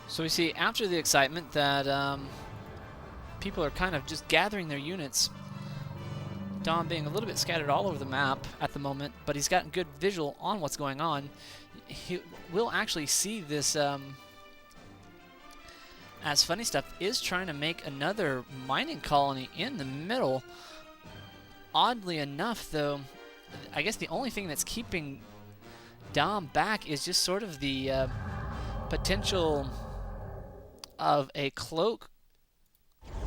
So we see after the excitement that people are kind of just gathering their units. Dom being a little bit scattered all over the map at the moment, but he's gotten good visual on what's going on. He will actually see this as FunnyStuff is trying to make another mining colony in the middle. Oddly enough, though, I guess the only thing that's keeping Dom back is just sort of the potential of a cloak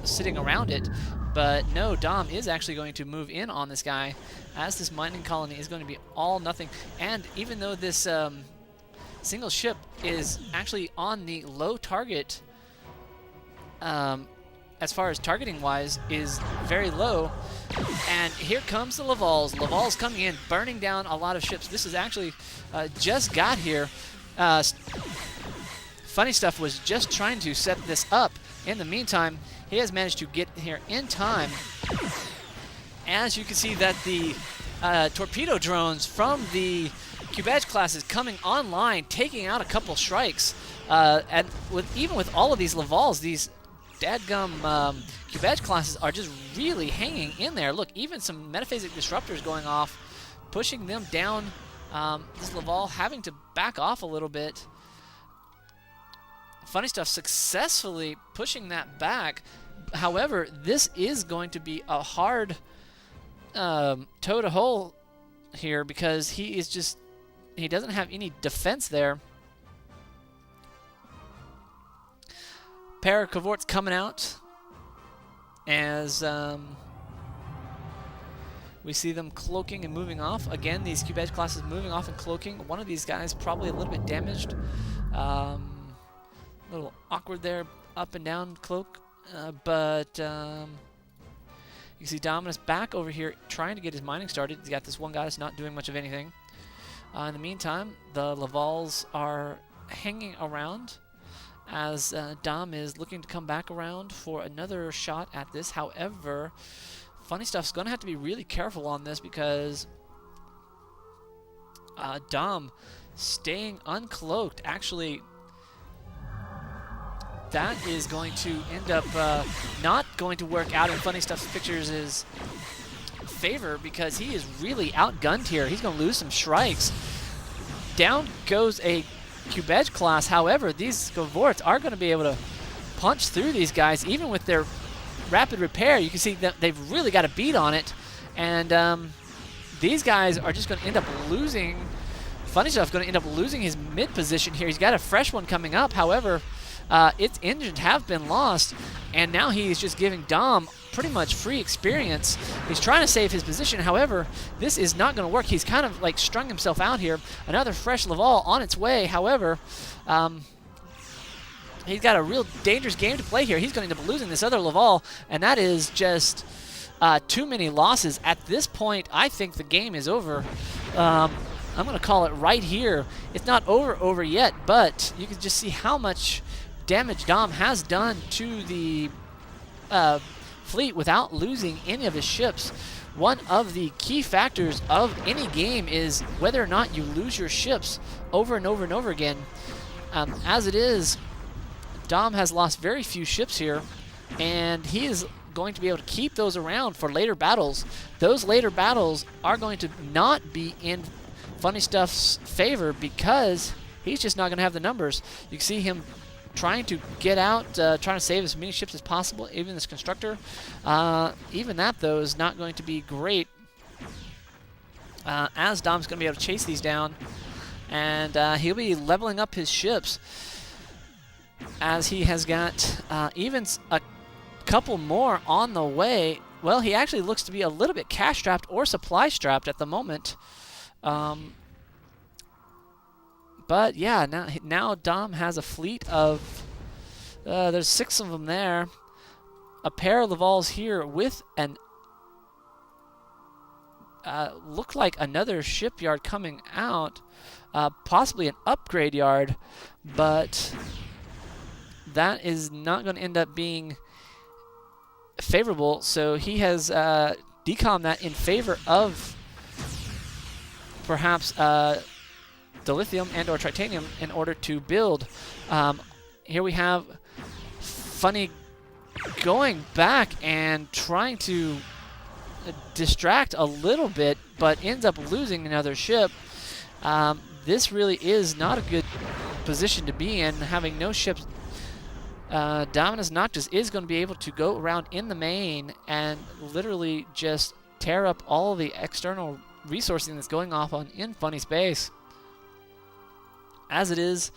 sitting around it. But no, Dom is actually going to move in on this guy, as this mining colony is going to be all nothing. And even though this single ship is actually on the low target, as far as targeting wise, is very low. And here comes the Lavals. Lavals coming in, burning down a lot of ships. This is actually just got here. FunnyStuff was just trying to set this up. In the meantime, he has managed to get here in time. As you can see that the torpedo drones from the Cubedge class is coming online, taking out a couple strikes. And even with all of these Lavals, these dadgum Cubedge classes are just really hanging in there. Look, even some metaphasic disruptors going off, pushing them down. This Laval having to back off a little bit. FunnyStuff successfully pushing that back. However, this is going to be a hard toe to hole here, because he doesn't have any defense there. Paracavort's coming out as we see them cloaking and moving off. Again, these Cubedge classes moving off and cloaking. One of these guys probably a little bit damaged. A little awkward there, up and down cloak. But you can see Dominus back over here trying to get his mining started. He's got this one guy that's not doing much of anything. In the meantime, the Lavals are hanging around as Dom is looking to come back around for another shot at this. However, FunnyStuff's going to have to be really careful on this, because Dom staying uncloaked, actually, that is going to end up not going to work out in FunnyStuff's Pictures' favor, because he is really outgunned here. He's going to lose some strikes. Down goes a Cubedge class. However, these Cavorts are going to be able to punch through these guys, even with their rapid repair. You can see that they've really got a beat on it, and these guys are just going to end up losing. FunnyStuff going to end up losing his mid position here. He's got a fresh one coming up. However, its engines have been lost, and now he's just giving Dom pretty much free experience. He's trying to save his position. However, this is not going to work. He's kind of like strung himself out here. Another fresh Laval on its way. However, he's got a real dangerous game to play here. He's going to end up losing this other Laval, and that is just too many losses. At this point, I think the game is over. I'm going to call it right here. It's not over yet, but you can just see how much damage Dom has done to the fleet without losing any of his ships. One of the key factors of any game is whether or not you lose your ships over and over and over again. As it is, Dom has lost very few ships here, and he is going to be able to keep those around for later battles. Those later battles are going to not be in FunnyStuff's favor, because he's just not going to have the numbers. You can see him trying to get out, trying to save as many ships as possible, even this constructor. Even that, though, is not going to be great, as Dom's going to be able to chase these down, and he'll be leveling up his ships, as he has got even a couple more on the now. Well, he actually looks to be a little bit cash-strapped or supply-strapped at the moment. But yeah, now Dom has a fleet of, there's 6 of them there. A pair of Lavals here with an, look like another shipyard coming out, possibly an upgrade yard, but that is not going to end up being favorable. So he has decommed that in favor of perhaps the lithium and or titanium in order to build here we have Funny going back and trying to distract a little bit, but ends up losing another ship. This really is not a good position to be in, having no ships. Dominus Noctis is going to be able to go around in the main and literally just tear up all the external resourcing that's going off in Funny Space. As it is,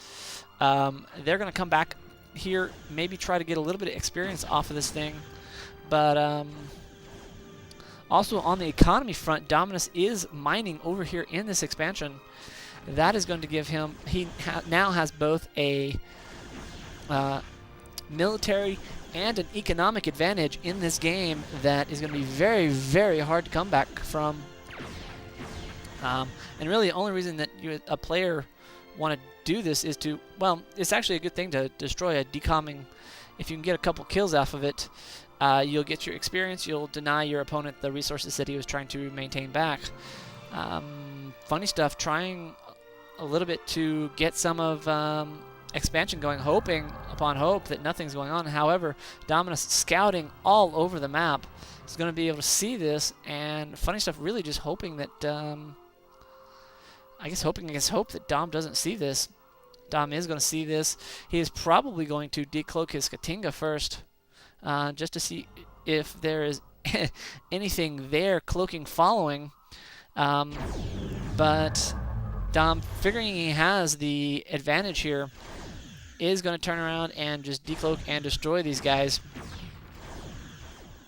they're going to come back here, maybe try to get a little bit of experience off of this thing. But also on the economy front, Dominus is mining over here in this expansion. That is going to give him, he now has both a military and an economic advantage in this game that is going to be very, very hard to come back from. And really the only reason that a player want to do this is to, well, it's actually a good thing to destroy a decomming. If you can get a couple kills off of it, you'll get your experience, you'll deny your opponent the resources that he was trying to maintain back. FunnyStuff trying a little bit to get some of expansion going, hoping upon hope that nothing's going on. However, Dominus scouting all over the map is going to be able to see this, and FunnyStuff really just hoping that, I guess hoping against hope that Dom doesn't see this. Dom is going to see this. He is probably going to decloak his Katinga first, just to see if there is anything there cloaking following. But Dom, figuring he has the advantage here, is going to turn around and just decloak and destroy these guys.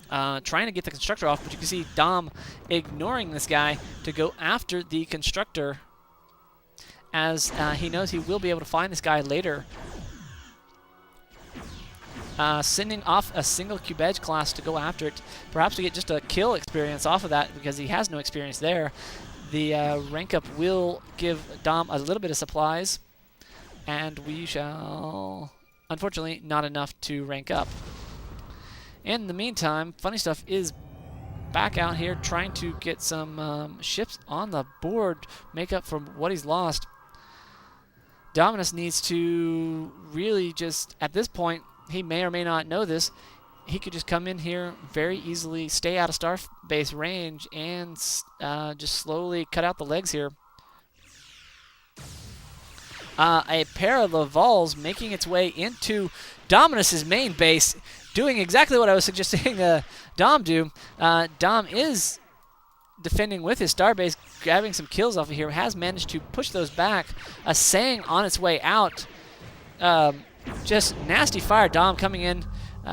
Trying to get the Constructor off, but you can see Dom ignoring this guy to go after the Constructor, as he knows he will be able to find this guy later. Sending off a single Cube Edge class to go after it, perhaps to get just a kill experience off of that, because he has no experience there. The rank up will give Dom a little bit of supplies, and we shall, unfortunately, not enough to rank up. In the meantime, FunnyStuff is back out here trying to get some ships on the board, make up for what he's lost. Dominus needs to really just, at this point, he may or may not know this, he could just come in here very easily, stay out of Starbase range, and just slowly cut out the legs here. A pair of Lavals making its way into Dominus's main base, doing exactly what I was suggesting Dom do. Dom is defending with his Starbase, grabbing some kills off of here, has managed to push those back. A Sang on its way out. Just nasty fire. Dom coming in,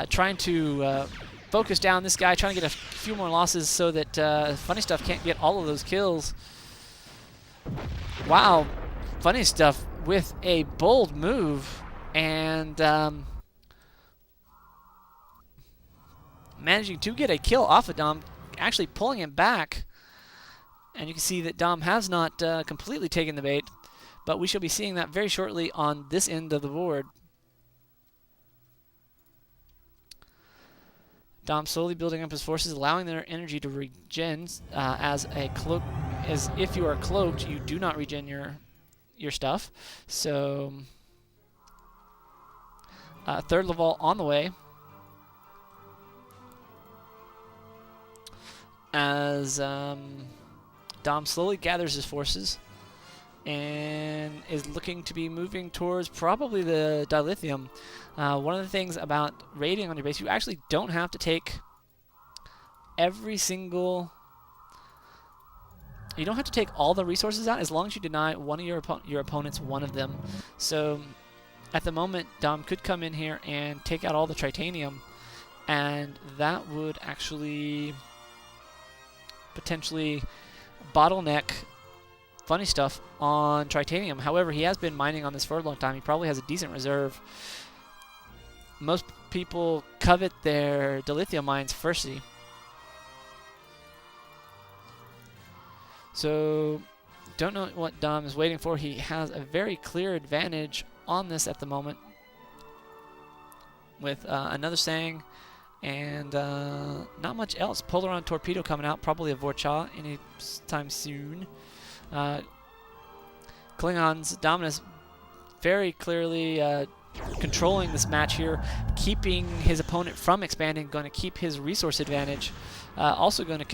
trying to focus down this guy, trying to get a few more losses so that FunnyStuff can't get all of those kills. Wow, FunnyStuff with a bold move, and managing to get a kill off of Dom, actually pulling him back. And you can see that Dom has not completely taken the bait, but we shall be seeing that very shortly on this end of the board. Dom slowly building up his forces, allowing their energy to regen. As if you are cloaked, you do not regen your stuff. So third Laval on the way, as Dom slowly gathers his forces and is looking to be moving towards probably the dilithium. One of the things about raiding on your base, you actually don't have to take every single... You don't have to take all the resources out as long as you deny one of your opponents one of them. So at the moment, Dom could come in here and take out all the tritanium, and that would actually potentially bottleneck FunnyStuff on tritanium. However, he has been mining on this for a long time. He probably has a decent reserve. Most people covet their dilithium mines firstly. So, don't know what Dom is waiting for. He has a very clear advantage on this at the moment, with another Sang and not much else. Polaron Torpedo coming out, probably a Vorcha anytime soon. Klingons, Dominus very clearly controlling this match here, keeping his opponent from expanding, going to keep his resource advantage. Also going to